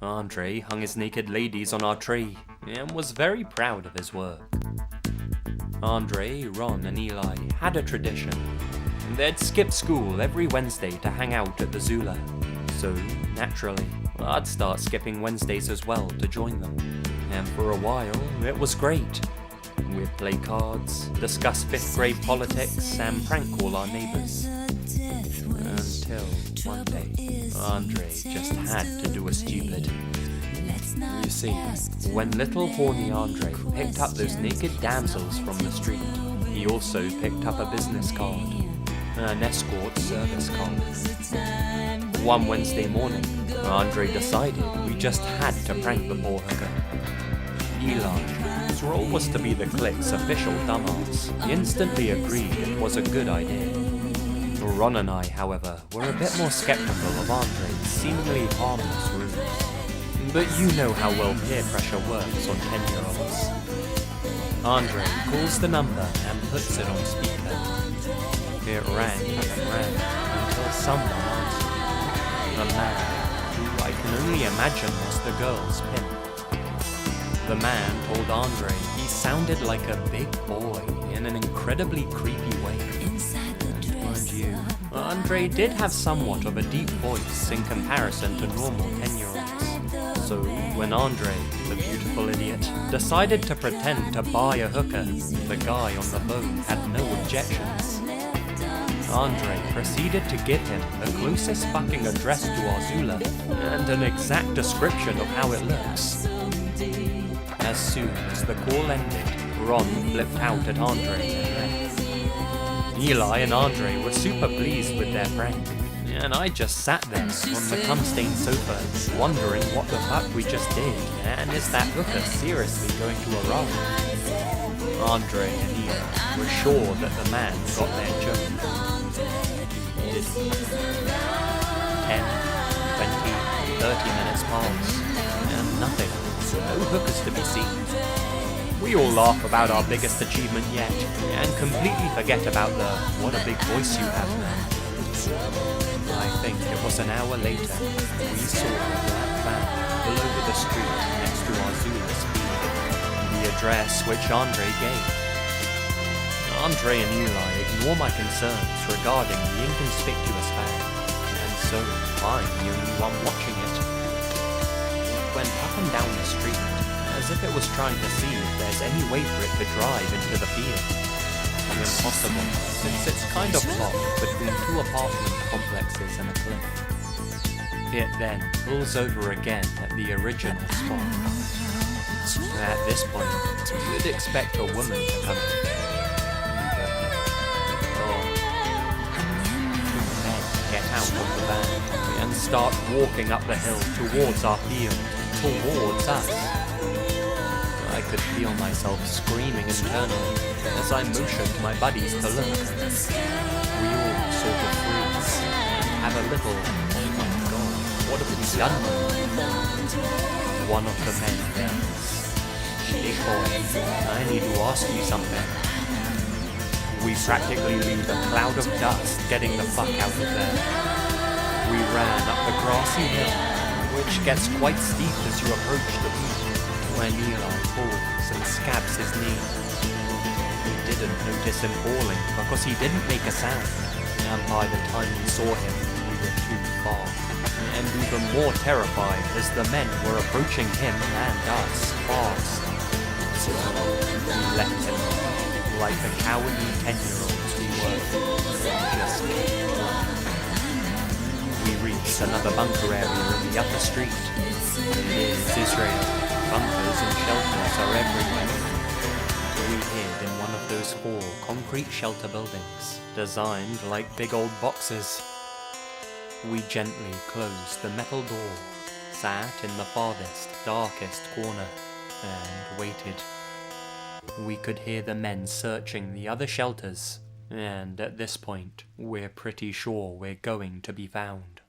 Andre hung his naked ladies on our tree and was very proud of his work. Andre, Ron and Eli had a tradition. They'd skip school every Wednesday to hang out at the Zula. So, naturally, I'd start skipping Wednesdays as well to join them. And for a while, it was great. We'd play cards, discuss 5th grade politics, and prank call our neighbours. Until one day, Andre just had to do a stupid. You see, when little horny Andre picked up those naked damsels from the street, he also picked up a business card, an escort service card. One Wednesday morning, Andre decided we just had to prank the poor hooker. Eli, whose role was to be the clique's official dumbass, instantly agreed it was a good idea. Ron and I, however, were a bit more skeptical of Andre's seemingly harmless rules. But you know how well peer pressure works on 10-year-olds. Andre calls the number and puts it on speaker. It rang and rang until someone answered. A man who I can only imagine was the girl's pimp. The man told Andre he sounded like a big boy in an incredibly creepy way. Mind you, Andre did have somewhat of a deep voice in comparison to normal 10-year-olds. So when Andre, the beautiful idiot, decided to pretend to buy a hooker, the guy on the phone had no objections. Andre proceeded to give him the closest fucking address to our Zula and an exact description of how it looks. As soon as the call ended, Ron flipped out at Andre and left. Eli and Andre were super pleased with their prank, and I just sat there on the cum-stained sofa, wondering what the fuck we just did, and is that hooker seriously going to arrive? Andre and Eli were sure that the man got their joke. 10, 20, 30 minutes pass, and nothing. No hookers to be seen. We all laugh about our biggest achievement yet, and completely forget about the "what a big voice you have" man. I think it was an hour later, we saw a black van pull over the street next to our Zula speed, the address which Andre gave. Andre and Eli ignore my concerns regarding the inconspicuous van, and so I'm the only one watching it. It went up and down the street, as if it was trying to see if there's any way for it to drive into the field. Impossible, since it's kind of locked between 2 apartment complexes and a cliff. It then pulls over again at the original spot. At this point, you'd expect a woman to come in. Get out of the van and start walking up the hill towards our field, towards us. I could feel myself screaming internally as I motioned my buddies to look. We all sort of freeze and have a little, "oh my god, what have we done?" One of the men yells, "Big boy, I need to ask you something." We practically leave a cloud of dust getting the fuck out of there. We ran up the grassy hill, which gets quite steep as you approach the peak, when Eli falls and scabs his knee. We didn't notice him falling because he didn't make a sound, and by the time we saw him, we were too far, and even more terrified as the men were approaching him and us fast. So we left him like the cowardly 10-year-olds we were, just kept running. We reached another bunker area in the upper street. It is Israel. Bunkers and shelters are everywhere. We hid in one of those 4 concrete shelter buildings, designed like big old boxes. We gently closed the metal door, sat in the farthest, darkest corner, and waited. We could hear the men searching the other shelters, and at this point, we're pretty sure we're going to be found.